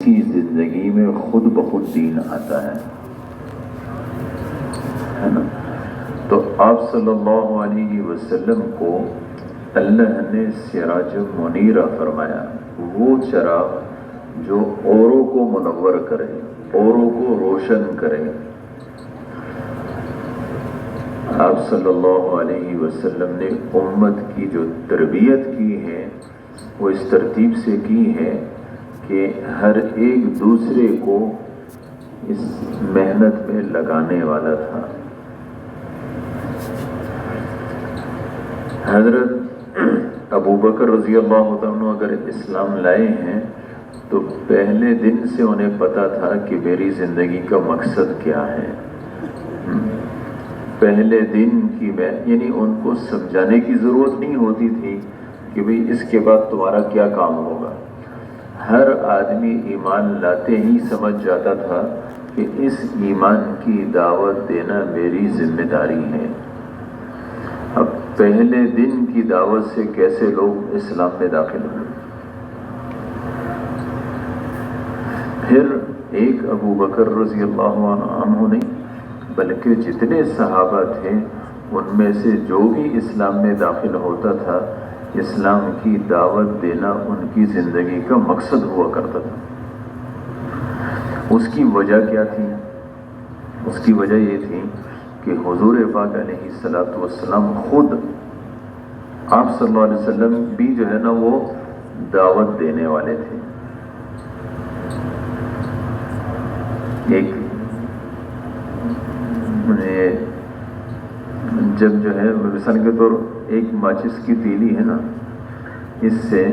کی زندگی میں خود بخود دین آتا ہے نا؟ تو آپ صلی اللہ علیہ وسلم کو اللہ نے سراج منیرہ فرمایا، وہ چراغ جو اوروں کو منور کرے، اوروں کو روشن کرے۔ آپ صلی اللہ علیہ وسلم نے امت کی جو تربیت کی ہے وہ اس ترتیب سے کی ہے کہ ہر ایک دوسرے کو اس محنت میں لگانے والا تھا۔ حضرت ابو بکر رضی اللہ عنہ اگر اسلام لائے ہیں تو پہلے دن سے انہیں پتا تھا کہ میری زندگی کا مقصد کیا ہے۔ پہلے دن کی میں یعنی ان کو سمجھانے کی ضرورت نہیں ہوتی تھی کہ بھئی اس کے بعد تمہارا کیا کام ہوگا۔ ہر آدمی ایمان لاتے ہی سمجھ جاتا تھا کہ اس ایمان کی دعوت دینا میری ذمہ داری ہے۔ اب پہلے دن کی دعوت سے کیسے لوگ اسلام میں داخل ہوئے؟ پھر ایک ابو بکر رضی اللہ عنہ نہیں بلکہ جتنے صحابہ تھے ان میں سے جو بھی اسلام میں داخل ہوتا تھا، اسلام کی دعوت دینا ان کی زندگی کا مقصد ہوا کرتا تھا۔ اس کی وجہ کیا تھی؟ اس کی وجہ یہ تھی کہ حضور پاک علیہ الصلوۃ والسلام خود آپ صلی اللہ علیہ وسلم بھی جو ہے نا وہ دعوت دینے والے تھے۔ ایک جب جو ہے مثال کے طور ایک ماچس کی تیلی ہے نا، اس سے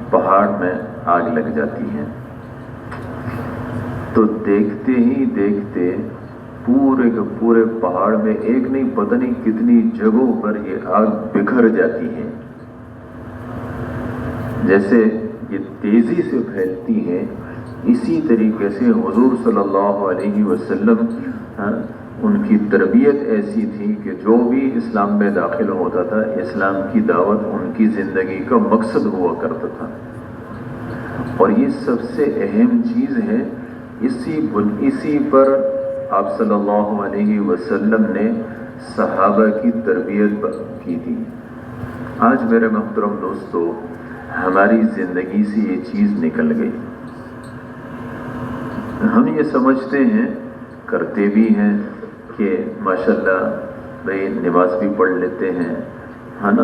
پہاڑ میں آگ لگ جاتی ہے تو دیکھتے ہی دیکھتے پورے کے پورے پہاڑ میں ایک نہیں پتہ نہیں کتنی جگہوں پر یہ آگ بکھر جاتی ہے۔ جیسے یہ تیزی سے پھیلتی ہے، اسی طریقے سے حضور صلی اللہ علیہ وسلم ان کی تربیت ایسی تھی کہ جو بھی اسلام میں داخل ہوتا تھا اسلام کی دعوت ان کی زندگی کا مقصد ہوا کرتا تھا۔ اور یہ سب سے اہم چیز ہے، اسی پر آپ صلی اللہ علیہ وسلم نے صحابہ کی تربیت کی تھی۔ آج میرے محترم دوستو، ہماری زندگی سے یہ چیز نکل گئی۔ ہم یہ سمجھتے ہیں، کرتے بھی ہیں کہ ماشاءاللہ بھئی نماز بھی پڑھ لیتے ہیں ہے نا،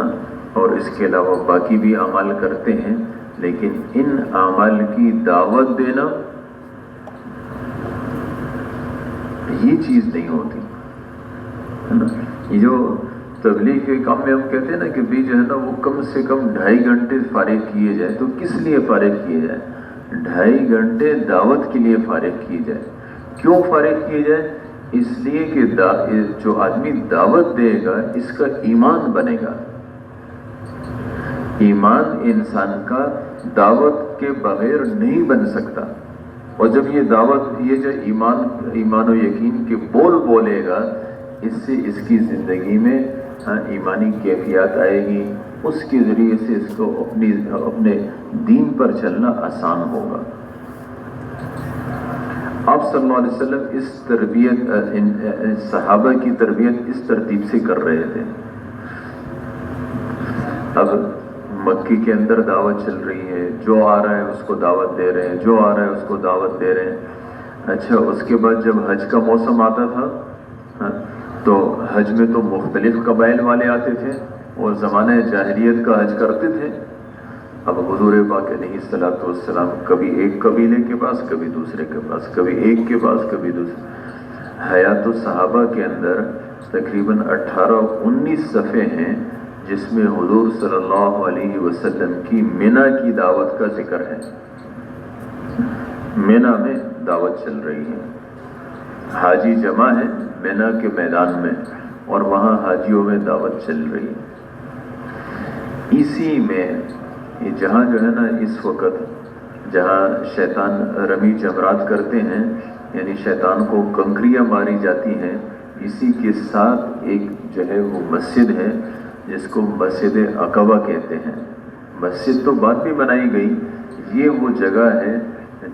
اور اس کے علاوہ باقی بھی اعمال کرتے ہیں، لیکن ان اعمال کی دعوت دینا یہ چیز نہیں ہوتی ہے نا۔ یہ جو تبلیغ کے کام میں ہم کہتے ہیں نا کہ بھی جو ہے نا وہ کم سے کم 2.5 گھنٹے فارغ کیے جائے، تو کس لیے فارغ کیے جائے؟ 2.5 گھنٹے دعوت کے لیے فارغ کیے جائے۔ کیوں فارغ کیے جائے؟ اس لیے کہ جو آدمی دعوت دے گا اس کا ایمان بنے گا۔ ایمان انسان کا دعوت کے بغیر نہیں بن سکتا، اور جب یہ دعوت یہ جو ایمان و یقین کے بولے گا، اس سے اس کی زندگی میں ایمانی کیفیات آئے گی، اس کے ذریعے سے اس کو اپنے دین پر چلنا آسان ہوگا۔ آپ صلی اللہ علیہ وسلم اس تربیت صحابہ کی تربیت اس ترتیب سے کر رہے تھے۔ اب مکی کے اندر دعوت چل رہی ہے، جو آ رہا ہے اس کو دعوت دے رہے ہیں، جو آ رہا ہے اس کو دعوت دے رہے ہیں۔ اچھا، اس کے بعد جب حج کا موسم آتا تھا تو حج میں تو مختلف قبائل والے آتے تھے اور زمانہ جاہلیت کا حج کرتے تھے۔ اب حضور پاک علیہ الصلوۃ والسلام کبھی ایک قبیلے کے پاس، کبھی دوسرے کے پاس، کبھی ایک کے پاس، کبھی دوسرے۔ حیات الصحابہ کے اندر تقریباً 18-19 صفحے ہیں جس میں حضور صلی اللہ علیہ وسلم کی منی کی دعوت کا ذکر ہے۔ منی میں دعوت چل رہی ہے، حاجی جمع ہے منی کے میدان میں، اور وہاں حاجیوں میں دعوت چل رہی ہے۔ اسی میں جہاں جو ہے نا اس وقت جہاں شیطان رمی جمرات کرتے ہیں، یعنی شیطان کو کنکریاں ماری جاتی ہیں، اسی کے ساتھ ایک جو ہے وہ مسجد ہے جس کو مسجد عقبہ کہتے ہیں۔ مسجد تو بعد میں بنائی گئی، یہ وہ جگہ ہے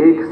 1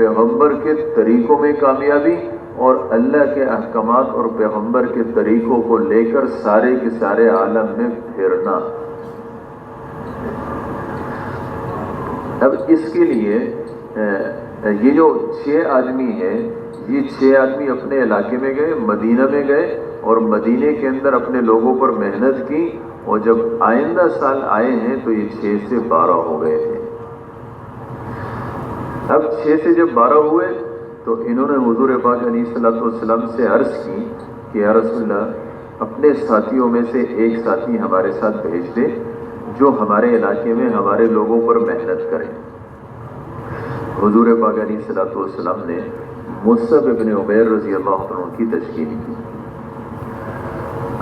پیغمبر کے طریقوں میں کامیابی اور اللہ کے احکامات اور پیغمبر کے طریقوں کو لے کر سارے کے سارے عالم میں پھرنا۔ اب اس کے لیے یہ جو 6 آدمی ہیں، یہ 6 آدمی اپنے علاقے میں گئے، مدینہ میں گئے اور مدینے کے اندر اپنے لوگوں پر محنت کی، اور جب آئندہ سال آئے ہیں تو یہ 6 سے 12 ہو گئے تھے۔ اب 6 سے جب 12 ہوئے تو انہوں نے حضور پاک علیہ الصلوۃ والسلام سے عرض کی کہ یا رسول اللہ، اپنے ساتھیوں میں سے ایک ساتھی ہمارے ساتھ بھیج دے جو ہمارے علاقے میں ہمارے لوگوں پر محنت کرے۔ حضور پاک علیہ الصلوۃ والسلام نے مصعب ابن عمیر رضی اللہ عنہ کی تشکیل کی۔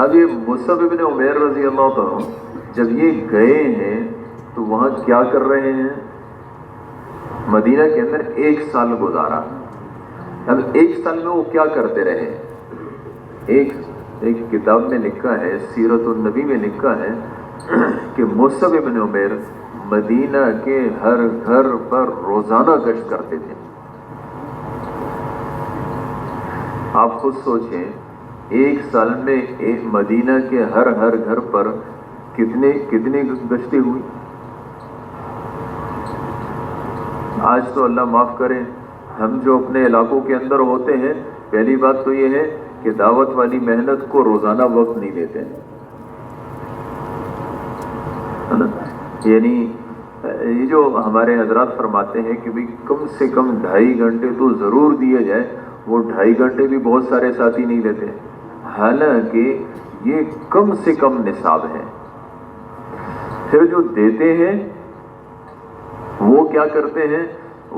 اب یہ مصعب ابن عمیر رضی اللہ عنہ جب یہ گئے ہیں تو وہاں کیا کر رہے ہیں؟ مدینہ کے اندر 1 سال گزارا۔ اب 1 سال میں وہ کیا کرتے رہے؟ ایک کتاب میں لکھا ہے، سیرت النبی میں لکھا ہے کہ مصعب ابن عمیر مدینہ کے ہر گھر پر روزانہ گشت کرتے تھے۔ آپ خود سوچیں 1 سال میں مدینہ کے ہر گھر پر کتنے گشتیں ہوئی؟ آج تو اللہ معاف کرے، ہم جو اپنے علاقوں کے اندر ہوتے ہیں، پہلی بات تو یہ ہے کہ دعوت والی محنت کو روزانہ وقت نہیں دیتے ہیں، یعنی یہ جو ہمارے حضرات فرماتے ہیں کہ بھی کم سے کم 2.5 گھنٹے تو ضرور دیے جائے، وہ 2.5 گھنٹے بھی بہت سارے ساتھی نہیں دیتے، حالانکہ یہ کم سے کم نصاب ہے۔ پھر جو دیتے ہیں وہ کیا کرتے ہیں؟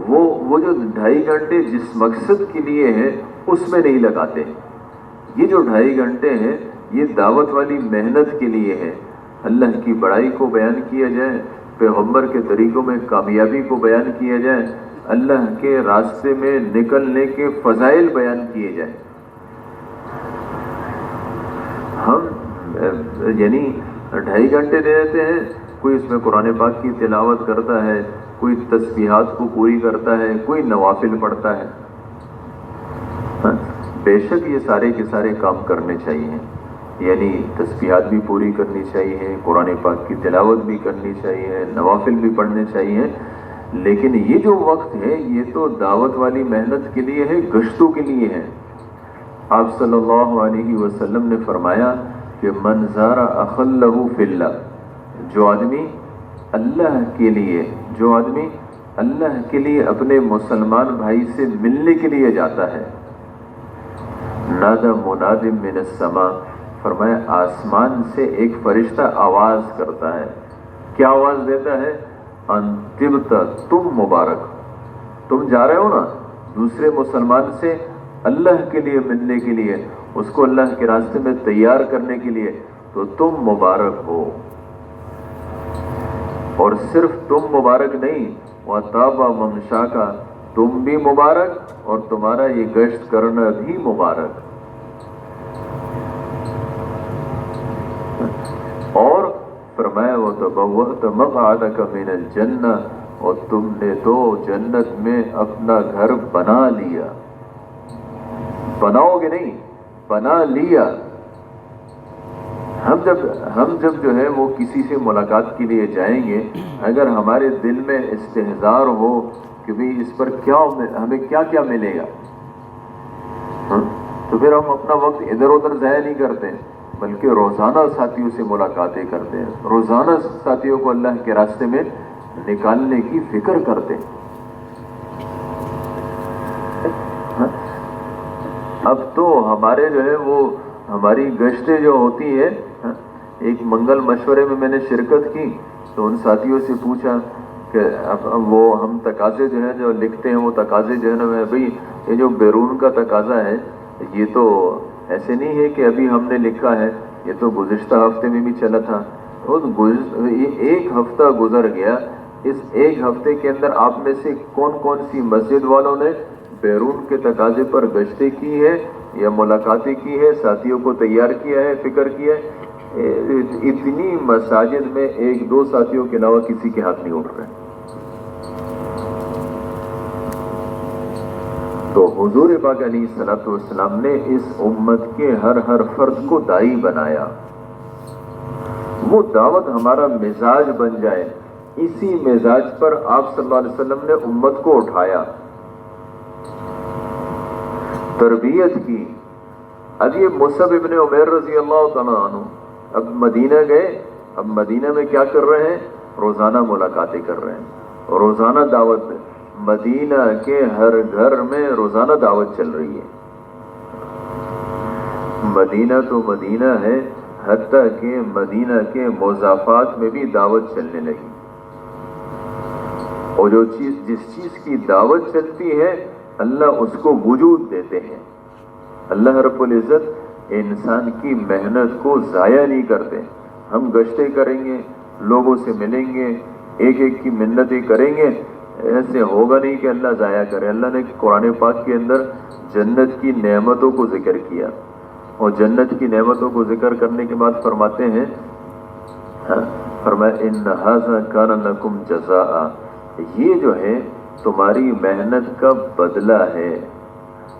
وہ جو 2.5 گھنٹے جس مقصد کے لیے ہیں اس میں نہیں لگاتے۔ یہ جو 2.5 گھنٹے ہیں یہ دعوت والی محنت کے لیے ہے، اللہ کی بڑائی کو بیان کیا جائے، پیغمبر کے طریقوں میں کامیابی کو بیان کیا جائے، اللہ کے راستے میں نکلنے کے فضائل بیان کیے جائیں۔ ہم یعنی 2.5 گھنٹے دے دیتے ہیں، کوئی اس میں قرآن پاک کی تلاوت کرتا ہے، کوئی تسبیحات کو پوری کرتا ہے، کوئی نوافل پڑھتا ہے۔ بے شک یہ سارے کے سارے کام کرنے چاہیے، یعنی تسبیحات بھی پوری کرنی چاہیے، قرآن پاک کی تلاوت بھی کرنی چاہیے، نوافل بھی پڑھنے چاہیے، لیکن یہ جو وقت ہے یہ تو دعوت والی محنت کے لیے ہے، گشتوں کے لیے ہے۔ آپ صلی اللہ علیہ وسلم نے فرمایا کہ من زار اخا لہ فی اللہ، جو آدمی اللہ کے لیے اپنے مسلمان بھائی سے ملنے کے لیے جاتا ہے، نادى مناد من السماء، فرمایا آسمان سے ایک فرشتہ آواز کرتا ہے، کیا آواز دیتا ہے؟ ان طبت، تم مبارک، تم جا رہے ہو نا دوسرے مسلمان سے اللہ کے لیے ملنے کے لیے، اس کو اللہ کے راستے میں تیار کرنے کے لیے، تو تم مبارک ہو۔ اور صرف تم مبارک نہیں، وَطَابَ مَمْشَاكَ، تم بھی مبارک اور تمہارا یہ گشت کرنا بھی مبارک۔ اور فرمایا وَتَبَوَّأْتَ مَقْعَدَكَ مِنَ الْجَنَّةِ، اور تم نے تو جنت میں اپنا گھر بنا لیا، بناؤ گے نہیں، بنا لیا۔ ہم جب جو ہے وہ کسی سے ملاقات کے لیے جائیں گے، اگر ہمارے دل میں استحضار ہو کہ بھی اس پر ہمیں کیا کیا ملے گا، تو پھر ہم اپنا وقت ادھر ادھر ضائع نہیں کرتے، بلکہ روزانہ ساتھیوں سے ملاقاتیں کرتے ہیں، روزانہ ساتھیوں کو اللہ کے راستے میں نکالنے کی فکر کرتے ہیں۔ اب تو ہمارے جو ہے وہ ہماری گشتیں جو ہوتی ہیں، ایک منگل مشورے میں نے شرکت کی تو ان ساتھیوں سے پوچھا کہ وہ ہم تقاضے جو ہے جو لکھتے ہیں، وہ تقاضے جو ہے نا بھئی یہ جو بیرون کا تقاضا ہے یہ تو ایسے نہیں ہے کہ ابھی ہم نے لکھا ہے، یہ تو گزشتہ ہفتے میں بھی چلا تھا، ایک ہفتہ گزر گیا، اس ایک ہفتے کے اندر آپ میں سے کون کون سی مسجد والوں نے بیرون کے تقاضے پر گشتیں کی ہے یا ملاقاتیں کی ہے، ساتھیوں کو تیار کیا ہے، فکر کیا ہے؟ اتنی مساجد میں 1-2 ساتھیوں کے علاوہ کسی کے ہاتھ نہیں اٹھ رہے۔ حضور پاک علیہ الصلوۃ والسلام نے اس امت کے ہر فرد کو داعی بنایا، وہ دعوت ہمارا مزاج بن جائے، اسی مزاج پر آپ صلی اللہ علیہ وسلم نے امت کو اٹھایا، تربیت کی۔ اب یہ مصعب ابن عمیر رضی اللہ تعالیٰ عنہ اب مدینہ گئے، اب مدینہ میں کیا کر رہے ہیں؟ روزانہ ملاقاتیں کر رہے ہیں، روزانہ دعوت، مدینہ کے ہر گھر میں روزانہ دعوت چل رہی ہے۔ مدینہ تو مدینہ ہے، حتیٰ کہ مدینہ کے مضافات میں بھی دعوت چلنے لگی، اور جس چیز کی دعوت چلتی ہے اللہ اس کو وجود دیتے ہیں۔ اللہ رب العزت انسان کی محنت کو ضائع نہیں کرتے۔ ہم گشتیں کریں گے، لوگوں سے ملیں گے، ایک ایک کی منتیں کریں گے، ایسے ہوگا نہیں کہ اللہ ضائع کرے۔ اللہ نے قرآن پاک کے اندر جنت کی نعمتوں کو ذکر کیا، اور جنت کی نعمتوں کو ذکر کرنے کے بعد فرماتے ہیں، فرمایا ان ھذا کان لکم جزاء، یہ جو ہے تمہاری محنت کا بدلہ ہے،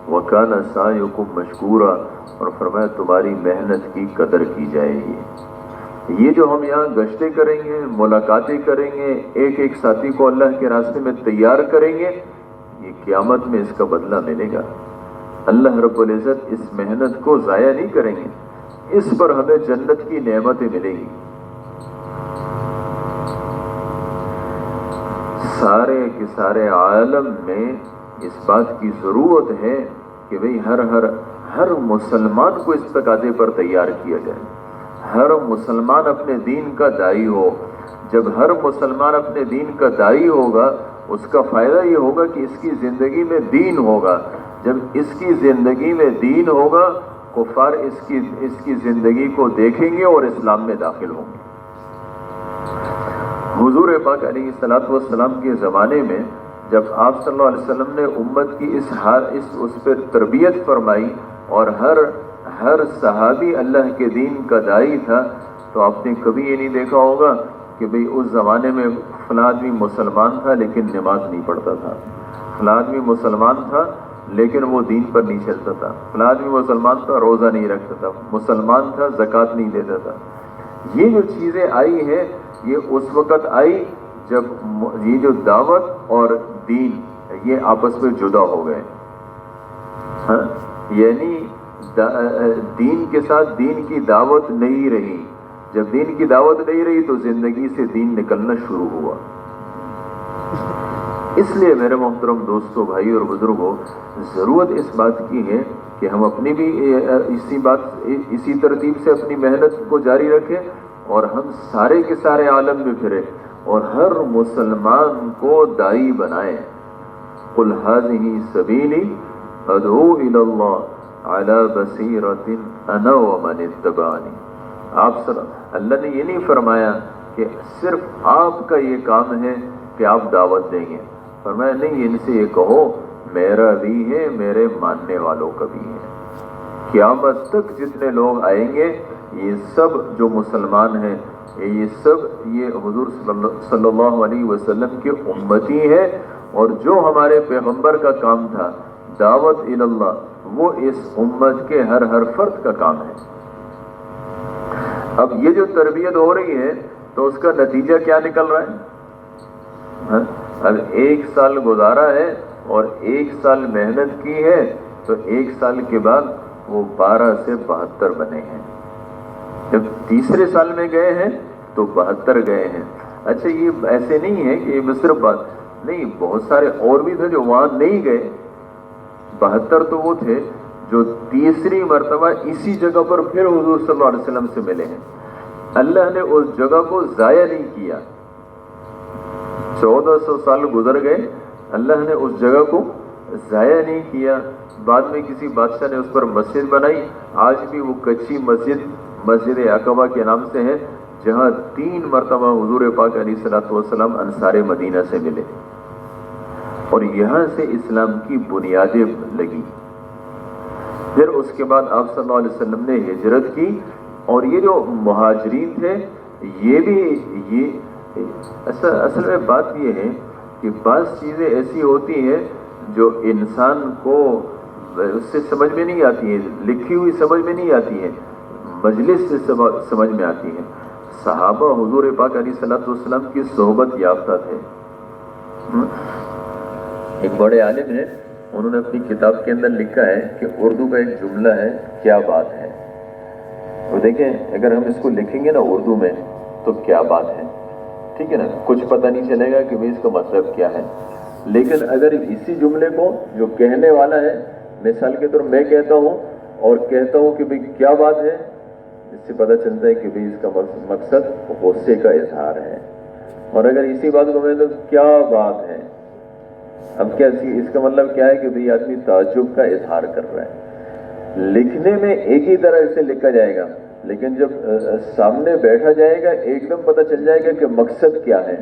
وَكَانَ سَعْيُكُمْ مَشْكُورًا، اور فرمایا تمہاری محنت کی قدر کی جائے گی۔ یہ جو ہم یہاں گشتیں کریں گے، ملاقاتیں کریں گے، ایک ایک ساتھی کو اللہ کے راستے میں تیار کریں گے، یہ قیامت میں اس کا بدلہ ملے گا۔ اللہ رب العزت اس محنت کو ضائع نہیں کریں گے، اس پر ہمیں جنت کی نعمتیں ملیں گی۔ سارے کے سارے عالم میں اس بات کی ضرورت ہے کہ بھئی ہر مسلمان کو اس تقاضے پر تیار کیا جائے، ہر مسلمان اپنے دین کا داعی ہو۔ جب ہر مسلمان اپنے دین کا داعی ہوگا، اس کا فائدہ یہ ہوگا کہ اس کی زندگی میں دین ہوگا۔ جب اس کی زندگی میں دین ہوگا، کفار اس کی زندگی کو دیکھیں گے اور اسلام میں داخل ہوں گے۔ حضور پاک علیہ الصلوۃ والسلام کے زمانے میں جب آپ صلی اللہ علیہ وسلم نے امت کی اس پر تربیت فرمائی، اور ہر صحابی اللہ کے دین کا داعی تھا، تو آپ نے کبھی یہ نہیں دیکھا ہوگا کہ بھئی اس زمانے میں فلاں آدمی مسلمان تھا لیکن نماز نہیں پڑھتا تھا، فلاں آدمی مسلمان تھا لیکن وہ دین پر نہیں چلتا تھا، فلاں آدمی مسلمان تھا روزہ نہیں رکھتا تھا، مسلمان تھا زکوٰۃ نہیں دیتا تھا۔ یہ جو چیزیں آئی ہیں، یہ اس وقت آئی جب یہ جو دعوت اور دین یہ آپس میں جدا ہو گئے، یعنی دین کے ساتھ دین کی دعوت نہیں رہی۔ جب دین کی دعوت نہیں رہی تو زندگی سے دین نکلنا شروع ہوا۔ اس لیے میرے محترم دوستوں، بھائی اور بزرگوں، ضرورت اس بات کی ہے کہ ہم اپنی بھی اسی ترتیب سے اپنی محنت کو جاری رکھیں، اور ہم سارے کے سارے عالم میں پھریں اور ہر مسلمان کو داعی بنائیں۔ قُلْ هَٰذِهِ سَبِيلِي أَدْعُو إِلَى اللَّهِ عَلَىٰ بَصِيرَةٍ أَنَا وَمَنِ اتَّبَعَنِي۔ اللہ نے یہ نہیں فرمایا کہ صرف آپ کا یہ کام ہے کہ آپ دعوت دیں گے، فرمایا نہیں، ان سے یہ کہو میرا بھی ہے، میرے ماننے والوں کا بھی ہے۔ قیامت تک جتنے لوگ آئیں گے، یہ سب جو مسلمان ہیں، یہ سب یہ حضور صلی اللہ علیہ وسلم کے امتی ہیں، اور جو ہمارے پیغمبر کا کام تھا دعوت الی اللہ، وہ اس امت کے ہر فرد کا کام ہے۔ اب یہ جو تربیت ہو رہی ہے تو اس کا نتیجہ کیا نکل رہا ہے؟ اب 1 سال گزارا ہے اور 1 سال محنت کی ہے، تو 1 سال کے بعد وہ 12 سے 72 بنے ہیں۔ جب تیسرے سال میں گئے ہیں تو 72 گئے ہیں۔ اچھا، یہ ایسے نہیں ہے کہ یہ صرف بات نہیں، بہت سارے اور بھی تھے جو وہاں نہیں گئے۔ 72 تو وہ تھے جو تیسری مرتبہ اسی جگہ پر پھر حضور صلی اللہ علیہ وسلم سے ملے ہیں۔ اللہ نے اس جگہ کو ضائع نہیں کیا۔ 1400 سال گزر گئے، اللہ نے اس جگہ کو ضائع نہیں کیا۔ بعد میں کسی بادشاہ نے اس پر مسجد بنائی، آج بھی وہ کچی مسجد عقبہ کے نام سے ہے، جہاں 3 مرتبہ حضور پاک علیہ الصلوۃ والسلام انصار مدینہ سے ملے، اور یہاں سے اسلام کی بنیادیں لگی۔ پھر اس کے بعد آپ صلی اللہ علیہ وسلم نے ہجرت کی، اور یہ جو مہاجرین تھے، اصل میں بات یہ ہے کہ بعض چیزیں ایسی ہوتی ہیں جو انسان کو اس سے سمجھ میں نہیں آتی ہیں، لکھی ہوئی سمجھ میں نہیں آتی ہیں، مجلس سے سمجھ میں آتی ہیں۔ صحابہ حضور پاک علیہ الصلوۃ والسلام کی صحبت یافتہ تھے۔ ایک بڑے عالم ہیں، انہوں نے اپنی کتاب کے اندر لکھا ہے کہ اردو کا ایک جملہ ہے، کیا بات ہے۔ اور دیکھیں اگر ہم اس کو لکھیں گے نا اردو میں تو کیا بات ہے، ٹھیک ہے نا، کچھ پتہ نہیں چلے گا کہ بھئی اس کا مطلب کیا ہے۔ لیکن اگر اسی جملے کو جو کہنے والا ہے، مثال کے طور میں کہتا ہوں اور کہتا ہوں کہ بھئی کیا بات ہے، اس سے پتہ چلتا ہے کہ بھئی اس کا مقصد غصے کا اظہار ہے۔ اور اگر اسی بات کو میں تو کیا بات ہے، اب کیا اس کا مطلب کیا ہے کہ بھئی آدمی تعجب کا اظہار کر رہا ہے۔ لکھنے میں ایک ہی طرح سے لکھا جائے گا، لیکن جب سامنے بیٹھا جائے گا ایک دم پتہ چل جائے گا کہ مقصد کیا ہے۔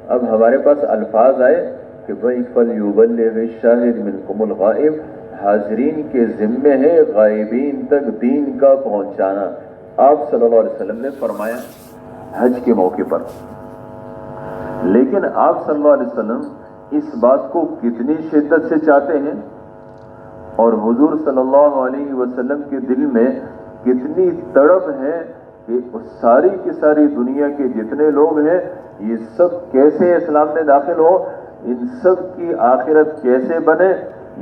اب ہمارے پاس الفاظ آئے کہ بھئی فَلْيُبَلِّغِ الشَّاهِدُ مِنْكُمُ الْغَائِبَ، حاضرین کے ذمے ہے غائبین تک دین کا پہنچانا۔ آپ صلی اللہ علیہ وسلم نے فرمایا حج کے موقع پر، لیکن آپ صلی اللہ علیہ وسلم اس بات کو کتنی شدت سے چاہتے ہیں اور حضور صلی اللہ علیہ وسلم کے دل میں کتنی تڑپ ہے کہ ساری کی ساری دنیا کے جتنے لوگ ہیں یہ سب کیسے اسلام میں داخل ہو، ان سب کی آخرت کیسے بنے،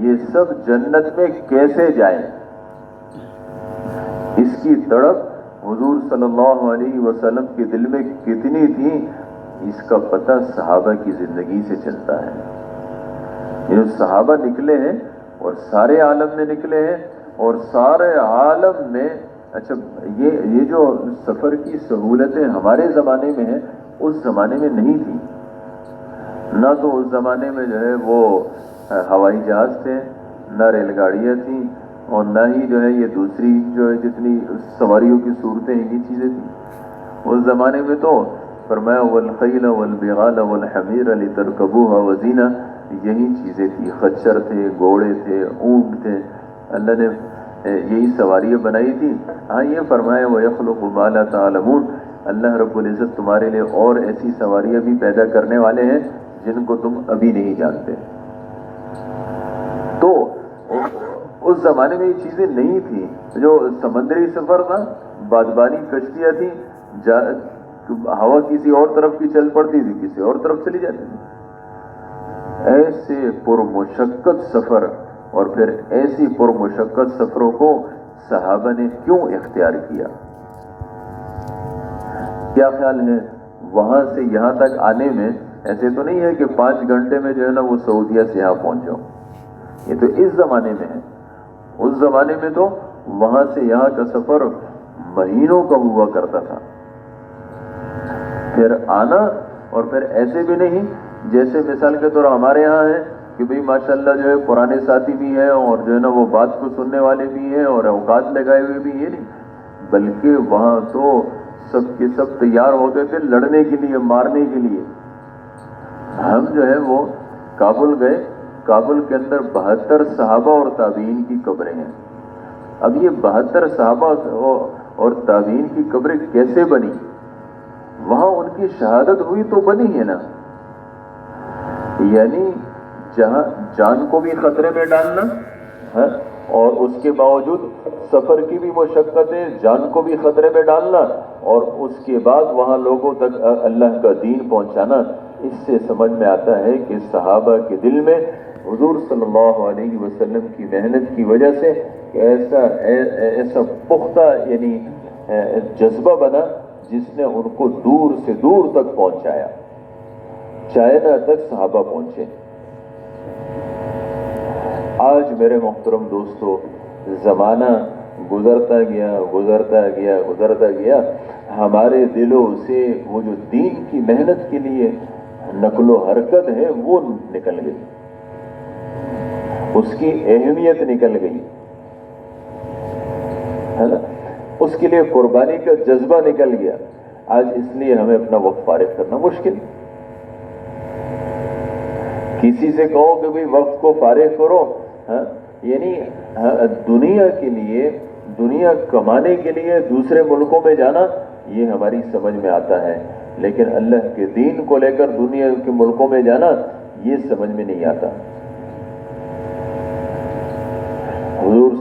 یہ سب جنت میں کیسے جائیں۔ اس کی تڑپ حضور صلی اللہ علیہ وسلم کے دل میں کتنی تھی، اس کا پتہ صحابہ کی زندگی سے چلتا ہے۔ یہ صحابہ نکلے ہیں اور سارے عالم میں نکلے ہیں، اور سارے عالم میں اچھا یہ جو سفر کی سہولتیں ہمارے زمانے میں ہیں اس زمانے میں نہیں تھی۔ نہ تو اس زمانے میں جو ہے وہ ہوائی جہاز تھے، نہ ریل گاڑیاں تھیں، اور نہ ہی جو ہے یہ دوسری جو ہے جتنی سواریوں کی صورتیں ہیں یہ چیزیں تھیں۔ اس زمانے میں تو فرمایا والخیل والبغال والحمیر لترکبوها وزینہ، یہی چیزیں تھی، خچر تھے، گھوڑے تھے، اونٹ تھے، اللہ نے یہی سواریاں بنائی تھی۔ ہاں یہ فرمایا وَيَخْلُقُ مَا لَا تَعْلَمُونَ، اللہ رب العزت تمہارے لیے اور ایسی سواریاں بھی پیدا کرنے والے ہیں جن کو تم ابھی نہیں جانتے۔ تو اس زمانے میں یہ چیزیں نہیں تھیں، جو سمندری سفر تھا، بادبانی کشتیاں تھیں، ہوا کسی اور طرف کی چل پڑتی تھی، کسی اور طرف چلی جاتی تھی۔ ایسے پرمشقت سفر اور پھر ایسی پرمشقت سفروں کو صحابہ نے کیوں اختیار کیا؟ کیا خیال ہے وہاں سے یہاں تک آنے میں ایسے تو نہیں ہے کہ 5 گھنٹے میں جو ہے نا وہ سعودیہ سے یہاں پہنچ جاؤ، یہ تو اس زمانے میں ہے۔ اس زمانے میں تو وہاں سے یہاں کا سفر مہینوں کا ہوا کرتا تھا، پھر آنا، اور پھر ایسے بھی نہیں جیسے مثال کے طور ہمارے یہاں ہے کہ بھئی ماشاءاللہ جو ہے پرانے ساتھی بھی ہیں اور جو ہے نا وہ بات کو سننے والے بھی ہیں اور اوقات لگائے ہوئے بھی، یہ نہیں، بلکہ وہاں تو سب کے سب تیار ہوتے تھے لڑنے کے لیے، مارنے کے لیے۔ ہم جو ہے وہ کابل گئے، کابل کے اندر 72 صحابہ اور تابعین کی قبریں ہیں۔ اب یہ 72 صحابہ اور تابعین کی قبریں کیسے بنی؟ وہاں ان کی شہادت ہوئی تو بنی ہے نا، یعنی جہاں جان کو بھی خطرے میں ڈالنا ہے اور اس کے باوجود سفر کی بھی مشقتیں، جان کو بھی خطرے میں ڈالنا، اور اس کے بعد وہاں لوگوں تک اللہ کا دین پہنچانا۔ اس سے سمجھ میں آتا ہے کہ صحابہ کے دل میں حضور صلی اللہ علیہ وسلم کی محنت کی وجہ سے ایسا پختہ یعنی جذبہ بنا جس نے ان کو دور سے دور تک پہنچایا، چائنا تک صحابہ پہنچے۔ آج میرے محترم دوستو زمانہ گزرتا گیا، ہمارے دلوں سے وہ جو دین کی محنت کے لیے نقل و حرکت ہے وہ نکل گئی، اس کی اہمیت نکل گئی ہے نا، اس کے لیے قربانی کا جذبہ نکل گیا۔ آج اس لیے ہمیں اپنا وقت فارغ کرنا مشکل۔ کسی سے کہو کہ بھئی وقت کو فارغ کرو، یعنی دنیا کے لیے، دنیا کمانے کے لیے دوسرے ملکوں میں جانا یہ ہماری سمجھ میں آتا ہے، لیکن اللہ کے دین کو لے کر دنیا کے ملکوں میں جانا یہ سمجھ میں نہیں آتا۔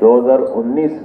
2019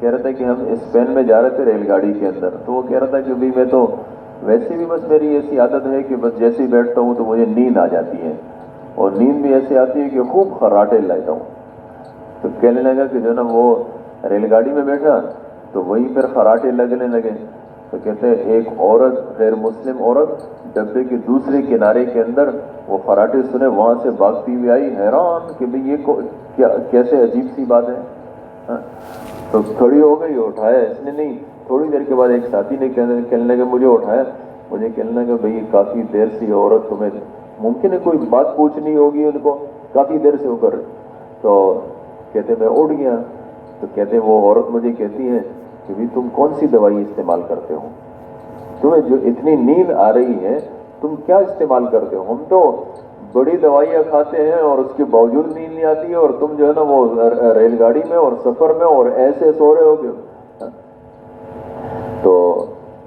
کہہ رہا تھا کہ ہم اسپین میں جا رہے تھے ریل گاڑی کے اندر، تو وہ کہہ رہا تھا کہ بھائی میں تو ویسے بھی بس میری ایسی عادت ہے کہ بس جیسے ہی بیٹھتا ہوں تو مجھے نیند آ جاتی ہے، اور نیند بھی ایسے آتی ہے کہ خوب خراٹے لیتا ہوں. تو کہنے لگا کہ جو نا وہ ریل گاڑی میں بیٹھا تو وہیں پھر خراٹے لگنے لگے. تو کہتے ہیں ایک عورت، غیر مسلم عورت، ڈبے کے دوسرے کنارے کے اندر وہ خراٹے سنے، وہاں سے بھاگتی ہوئی آئی، حیران کہ بھئی یہ کیسے عجیب سی بات ہے. تو کھڑی ہو گئی، اٹھایا اس نے نہیں. تھوڑی دیر کے بعد ایک ساتھی نے کہنے لگا مجھے اٹھایا، مجھے کہنے لگا بھئی کافی دیر سے عورت تمہیں ممکن ہے کوئی بات پوچھنی ہوگی ان کو، کافی دیر سے ہو کر. تو کہتے میں اٹھ گیا. تو کہتے وہ عورت مجھے کہتی ہے کہ بھئی تم کون سی دوائی استعمال کرتے ہو؟ تمہیں جو اتنی نیند آ رہی ہے تم کیا استعمال کرتے ہو؟ ہم تو بڑی دوائیاں کھاتے ہیں اور اس کے باوجود نیند نہیں آتی ہے، اور تم جو ہے نا وہ ریل گاڑی میں اور سفر میں اور ایسے سو رہے ہو کہ. تو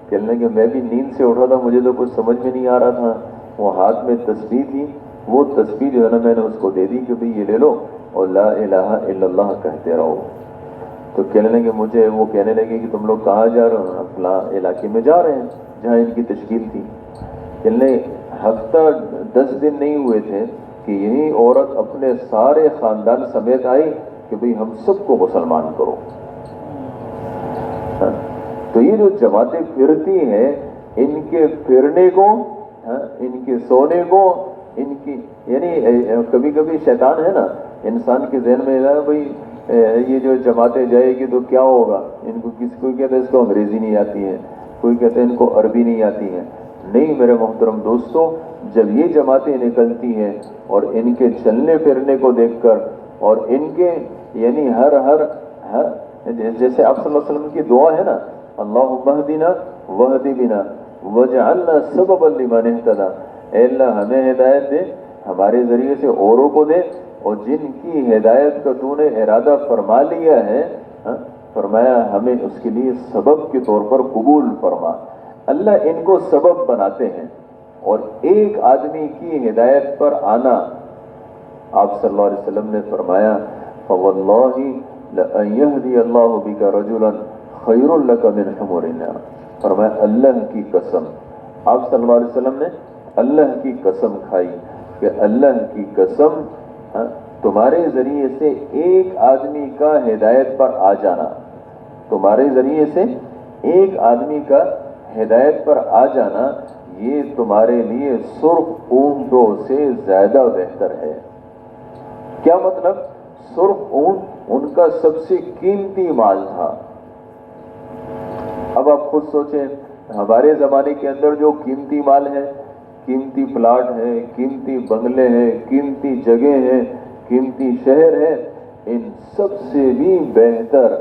کہنے کہ میں بھی نیند سے اٹھا تھا، مجھے تو کچھ سمجھ میں نہیں آ رہا تھا. وہ ہاتھ میں تسبیح تھی، وہ تسبیح جو ہے نا میں نے اس کو دے دی کہ بھئی یہ لے لو اور لا الہ الا اللہ کہتے رہو. تو کہنے لگے مجھے، وہ کہنے لگے کہ تم لوگ کہاں جا رہے ہو؟ فلاں علاقے میں جا رہے ہیں جہاں ان کی تشکیل تھی. کہنے ہفتہ 10 دن نہیں ہوئے تھے کہ یہی عورت اپنے سارے خاندان سمیت آئی کہ بھئی ہم سب کو مسلمان کرو. تو یہ جو جماعتیں پھرتی ہیں، ان کے پھرنے کو، ان کے سونے کو، ان کی یعنی کبھی کبھی شیطان ہے نا انسان کے ذہن میں ہے بھئی یہ جو جماعتیں جائے گی تو کیا ہوگا، ان کو کوئی کہتا ہے اس کو انگریزی نہیں آتی ہے، کوئی کہتا ہے ان کو عربی نہیں آتی ہے. نہیں میرے محترم دوستو، جب یہ جماعتیں نکلتی ہیں اور ان کے چلنے پھرنے کو دیکھ کر، اور ان کے یعنی ہر جیسے آپ صلی اللہ علیہ وسلم کی دعا ہے نا، اللہم اہدنا واہد بنا واجعلنا سببا لمن اہتدی، اے اللہ ہمیں ہدایت دے، ہمارے ذریعے سے اوروں کو دے، اور جن کی ہدایت کا تو نے ارادہ فرما لیا ہے، فرمایا ہمیں اس کے لیے سبب کے طور پر قبول فرما. اللہ ان کو سبب بناتے ہیں، اور ایک آدمی کی ہدایت پر آنا، آپ صلی اللہ علیہ وسلم نے فرمایا فواللہ لأن یہدی اللہ بک رجلا خیر لک من حمر النعم. فرمایا اللہ کی قسم، آپ صلی اللہ علیہ وسلم نے اللہ کی قسم کھائی کہ اللہ کی قسم تمہارے ذریعے سے ایک آدمی کا ہدایت پر آ جانا، تمہارے ذریعے سے ایک آدمی کا ہدایت پر آ جانا، یہ تمہارے لیے سرخ اونٹوں سے زیادہ بہتر ہے. کیا مطلب؟ سرخ اونٹ ان کا سب سے قیمتی مال تھا. اب آپ خود سوچیں، ہمارے زمانے کے اندر جو قیمتی مال ہے، قیمتی پلاٹ ہے، قیمتی بنگلے ہیں، قیمتی جگہ ہیں، قیمتی شہر ہے، ان سب سے بھی بہتر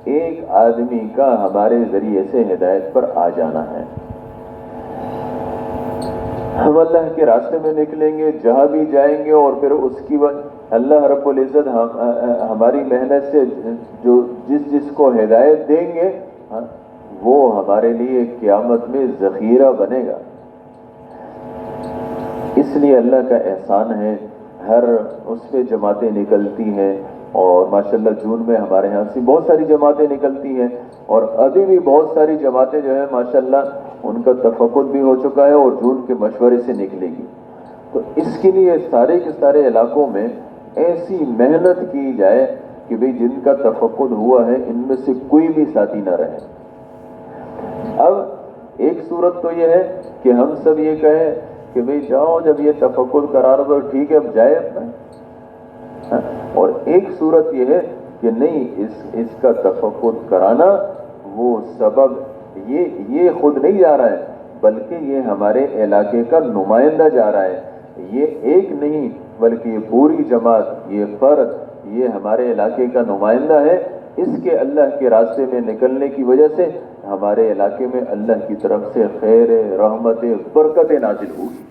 ایک آدمی کا ہمارے ذریعے سے ہدایت پر آ جانا ہے. ہم اللہ کے راستے میں نکلیں گے، جہاں بھی جائیں گے، اور پھر اس کی اللہ رب العزت ہماری محنت سے جو جس کو ہدایت دیں گے وہ ہمارے لیے قیامت میں ذخیرہ بنے گا. اس لیے اللہ کا احسان ہے، ہر اس میں جماعتیں نکلتی ہیں، اور ماشاءاللہ جون میں ہمارے یہاں سے بہت ساری جماعتیں نکلتی ہیں، اور ابھی بھی بہت ساری جماعتیں جو ہیں ماشاءاللہ ان کا تفقد بھی ہو چکا ہے اور جون کے مشورے سے نکلے گی. تو اس کے لیے سارے کے سارے علاقوں میں ایسی محنت کی جائے کہ بھئی جن کا تفقد ہوا ہے ان میں سے کوئی بھی ساتھی نہ رہے. اب ایک صورت تو یہ ہے کہ ہم سب یہ کہیں کہ بھئی جاؤ، جب یہ تفقد قرار دو ٹھیک ہے اب جائے اپنا، اور ایک صورت یہ ہے کہ نہیں، اس کا تفقد کرانا وہ سبب یہ خود نہیں جا رہا ہے بلکہ یہ ہمارے علاقے کا نمائندہ جا رہا ہے. یہ ایک نہیں بلکہ یہ پوری جماعت، یہ فرد، یہ ہمارے علاقے کا نمائندہ ہے. اس کے اللہ کے راستے میں نکلنے کی وجہ سے ہمارے علاقے میں اللہ کی طرف سے خیر، رحمت، برکت نازل ہوگی.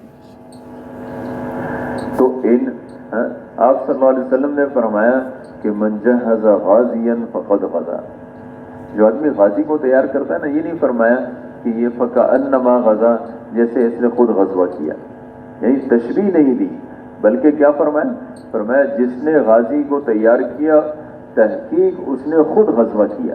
تو آپ صلی اللہ علیہ وسلم نے فرمایا کہ من جہز غازیا فقد غزا. جو آدمی غازی کو تیار کرتا ہے نا، یہ نہیں فرمایا کہ یہ فکأنما غزا، جیسے اس نے خود غزوہ کیا، یعنی تشبیہ نہیں دی، بلکہ کیا فرمایا جس نے غازی کو تیار کیا تحقیق اس نے خود غزوہ کیا.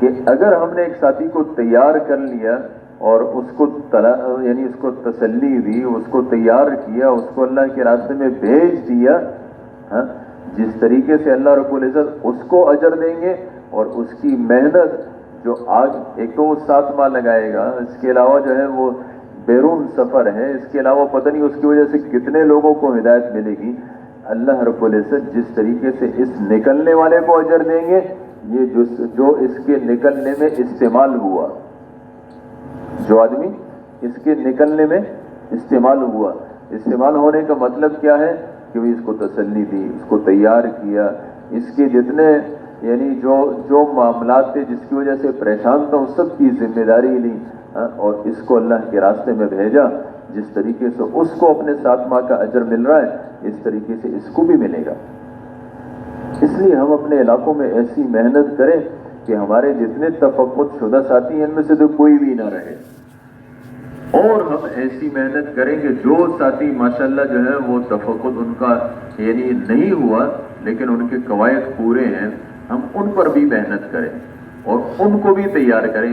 کہ اگر ہم نے ایک ساتھی کو تیار کر لیا اور اس کو یعنی اس کو تسلی دی، اس کو تیار کیا، اس کو اللہ کے راستے میں بھیج دیا، ہاں، جس طریقے سے اللہ رب العزت اس کو اجر دیں گے اور اس کی محنت جو آج ایک تو وہ 7 ماہ لگائے گا، اس کے علاوہ جو ہے وہ بیرون سفر ہے، اس کے علاوہ پتہ نہیں اس کی وجہ سے کتنے لوگوں کو ہدایت ملے گی، اللہ رب العزت جس طریقے سے اس نکلنے والے کو اجر دیں گے، یہ جو اس کے نکلنے میں استعمال ہوا، جو آدمی اس کے نکلنے میں استعمال ہوا، استعمال ہونے کا مطلب کیا ہے کہ وہ اس کو تسلی دی، اس کو تیار کیا، اس کے جتنے یعنی جو معاملات تھے جس کی وجہ سے پریشان تھا اس سب کی ذمہ داری لی اور اس کو اللہ کے راستے میں بھیجا، جس طریقے سے اس کو اپنے 7 ماہ کا اجر مل رہا ہے اس طریقے سے اس کو بھی ملے گا۔ اس لیے ہم اپنے علاقوں میں ایسی محنت کریں کہ ہمارے جتنے تفقد شدہ ساتھی ہیں ان میں سے تو کوئی بھی نہ رہے، اور ہم ایسی محنت کریں کہ جو ساتھی ماشاءاللہ جو ہے وہ تفقد ان کا یعنی نہیں ہوا لیکن ان کے قواعد پورے ہیں، ہم ان پر بھی محنت کریں اور ان کو بھی تیار کریں۔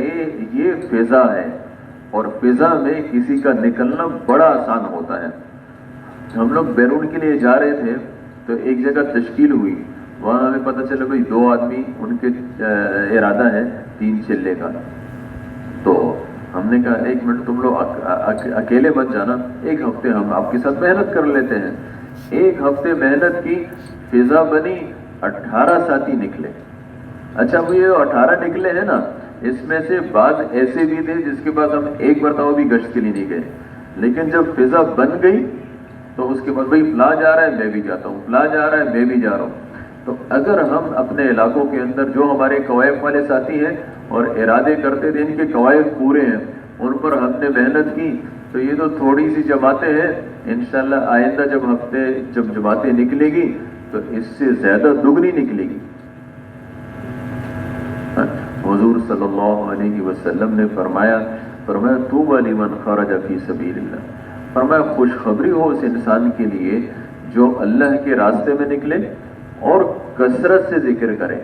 یہ فضا ہے اور فضا میں کسی کا نکلنا بڑا آسان ہوتا ہے۔ ہم لوگ بیرون کے لیے جا رہے تھے تو ایک جگہ تشکیل ہوئی، وہاں ہمیں پتہ چلا بھائی 2 آدمی ان کے ارادہ ہے 3 چلے کا، تو ہم نے کہا 1 منٹ تم لوگ اکیلے مت جانا، 1 ہفتے ہم آپ کے ساتھ محنت کر لیتے ہیں۔ 1 ہفتے محنت کی، فضا بنی، 18 ساتھی نکلے۔ اچھا وہ یہ 18 نکلے ہیں نا، اس میں سے بعض ایسے بھی تھے جس کے پاس ہم ایک مرتبہ بھی گشت کے لیے نہیں گئے، لیکن جب فضا بن گئی تو اس کے بعد بھائی فلاں جا رہا ہے میں بھی جاتا ہوں، فلاں جا رہا ہے میں بھی جا رہا ہوں۔ تو اگر ہم اپنے علاقوں کے اندر جو ہمارے قوائف والے ساتھی ہیں اور ارادے کرتے تھے ان کے قوائف پورے ہیں، ان پر ہم نے محنت کی، تو یہ تو تھوڑی سی جماعتیں ہیں، انشاءاللہ آئندہ جب جماعتیں نکلے گی تو اس سے زیادہ دگنی نکلے گی۔ حضور صلی اللہ علیہ وسلم نے فرمایا طوبی لمن خرج فی سبیل اللہ، فرمایا خوشخبری ہو اس انسان کے لیے جو اللہ کے راستے میں نکلے اور کثرت سے ذکر کرے،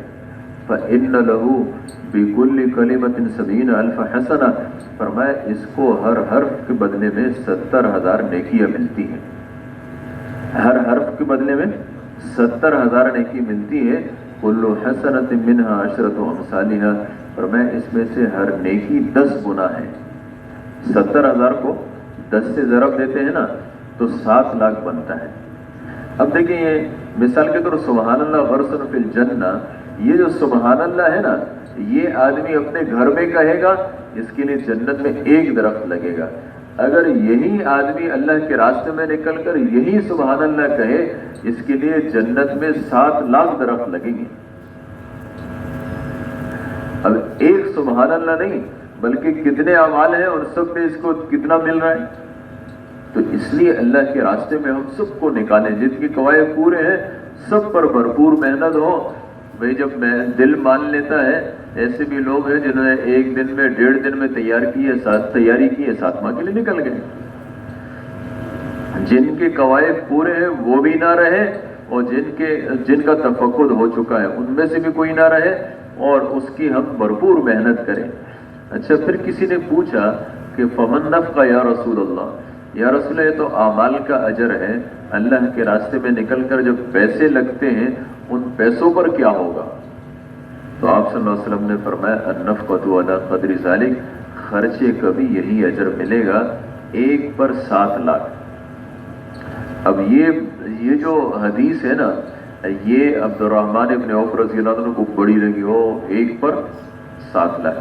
فإن له بكل كلمة 70,000 حسنہ، فرمایا اس کو ہر حرف کے بدلے میں 70,000 نیکیاں ملتی ہیں، ہر حرف کے بدلے میں 70,000 نیکی ملتی ہے۔ کل حسنۃ منها 10 امثالها، فرمایا اس میں سے ہر نیکی 10 گنا ہے۔ 70,000 کو 10 سے ضرب دیتے ہیں نا تو 7 لاکھ بنتا ہے۔ اب دیکھیں یہ مثال کے طور سبحان اللہ غرس فی الجنہ، یہ جو سبحان اللہ ہے نا، یہ آدمی اپنے گھر میں کہے گا اس کے لیے جنت میں 1 درخت لگے گا۔ اگر یہی آدمی اللہ کے راستے میں نکل کر یہی سبحان اللہ کہے اس کے لیے جنت میں 7 لاکھ درخت لگیں گے۔ اب 1 سبحان اللہ نہیں بلکہ کتنے اعمال ہیں اور سب میں اس کو کتنا مل رہا ہے۔ تو اس لیے اللہ کے راستے میں ہم سب کو نکالیں، جن کے قواعد پورے ہیں سب پر بھرپور محنت ہو۔ بھائی جب میں دل مان لیتا ہے، ایسے بھی لوگ ہیں جنہوں نے 1 دن میں 1.5 دن میں تیاری کی ہے 7 ماہ کے لیے نکل گئے۔ جن کے قواعد پورے ہیں وہ بھی نہ رہے اور جن کا تفقد ہو چکا ہے ان میں سے بھی کوئی نہ رہے، اور اس کی ہم بھرپور محنت کریں۔ اچھا پھر کسی نے پوچھا کہ فمن نفقہ یا رسول اللہ، یا رسول اللہ یہ تو اعمال کا اجر ہے، اللہ کے راستے میں نکل کر جب پیسے لگتے ہیں ان پیسوں پر کیا ہوگا؟ تو آپ صلی اللہ علیہ وسلم نے فرمایا النفقۃ علی قدر ذلک، خرچے کا بھی یہی اجر ملے گا، 1 پر 7 لاکھ۔ اب یہ جو حدیث ہے نا، یہ عبد الرحمن ابن عوف رضی اللہ عنہ کو بڑی لگی، ہو 1 پر 7 لاکھ۔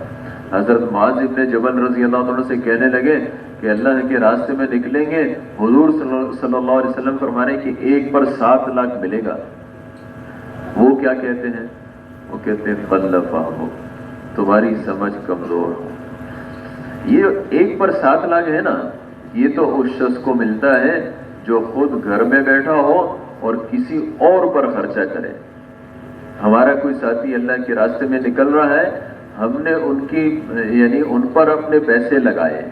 حضرت معاذ ابن جبل رضی اللہ عنہ سے کہنے لگے کہ اللہ کے راستے میں نکلیں گے، حضور صلی اللہ علیہ وسلم فرمانے کہ 1 پر 7 لاکھ ملے گا۔ وہ کیا کہتے ہیں؟ وہ کہتے ہیں قل فہمو، تمہاری سمجھ کمزور ہو۔ یہ 1 پر 7 لاکھ ہے نا، یہ تو اس شخص کو ملتا ہے جو خود گھر میں بیٹھا ہو اور کسی اور پر خرچہ کرے۔ ہمارا کوئی ساتھی اللہ کے راستے میں نکل رہا ہے، ہم نے ان پر اپنے پیسے لگائے،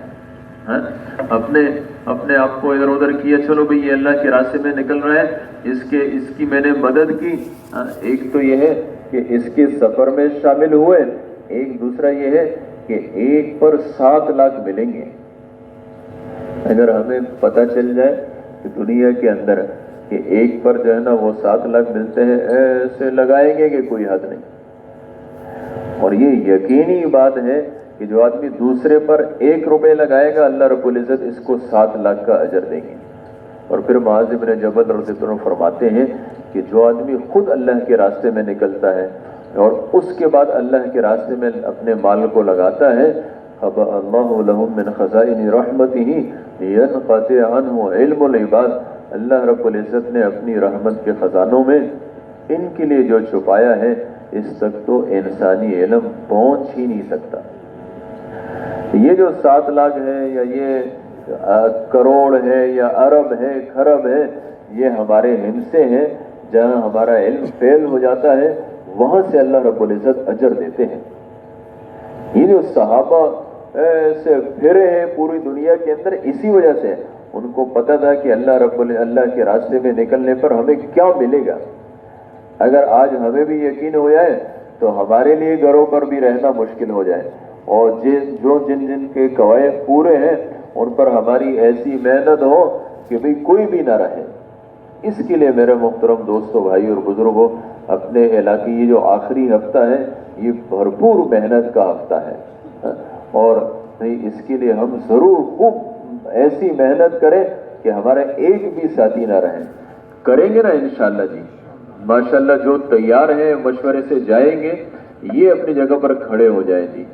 اپنے آپ کو ادھر ادھر کیا، چلو بھئی یہ اللہ کے راستے میں نکل رہا ہے، اس کی میں نے مدد کی۔ ایک تو یہ ہے کہ اس کے سفر میں شامل ہوئے. ایک دوسرا یہ ہے کہ ایک پر 7 لاکھ ملیں گے. اگر ہمیں پتہ چل جائے کہ دنیا کے اندر کہ ایک پر جو ہے نا وہ 7 لاکھ ملتے ہیں, ایسے لگائیں گے کہ کوئی حد نہیں. اور یہ یقینی بات ہے کہ جو آدمی دوسرے پر 1 روپے لگائے گا اللہ رب العزت اس کو 7 لاکھ کا اجر دیں گے. اور پھر معاذ بن جبل رضی اللہ عنہ فرماتے ہیں کہ جو آدمی خود اللہ کے راستے میں نکلتا ہے اور اس کے بعد اللہ کے راستے میں اپنے مال کو لگاتا ہے, اللہ لهم من خزائن رحمتہ ينقطع عنہ علم العباد, اللہ رب العزت نے اپنی رحمت کے خزانوں میں ان کے لیے جو چھپایا ہے اس تک تو انسانی علم پہنچ ہی نہیں سکتا. یہ جو 7 لاکھ ہے یا یہ کروڑ ہے یا ارب ہے خرب ہے, یہ ہمارے ہندسے ہیں. جہاں ہمارا علم فیل ہو جاتا ہے وہاں سے اللہ رب العزت اجر دیتے ہیں. یہ جو صحابہ ایسے پھرے ہیں پوری دنیا کے اندر اسی وجہ سے, ان کو پتہ تھا کہ اللہ کے راستے میں نکلنے پر ہمیں کیا ملے گا. اگر آج ہمیں بھی یقین ہو جائے تو ہمارے لیے گھروں پر بھی رہنا مشکل ہو جائے, اور جن کے قواعد پورے ہیں ان پر ہماری ایسی محنت ہو کہ بھئی کوئی بھی نہ رہے. اس کے لیے میرے محترم دوستوں, بھائی اور بزرگوں, اپنے علاقے یہ جو آخری ہفتہ ہے یہ بھرپور محنت کا ہفتہ ہے, اور اس کے لیے ہم ضرور خوب ایسی محنت کریں کہ ہمارا ایک بھی ساتھی نہ رہے. کریں گے نا انشاءاللہ جی. ماشاءاللہ جو تیار ہیں مشورے سے جائیں گے یہ اپنی جگہ پر کھڑے ہو جائیں جی.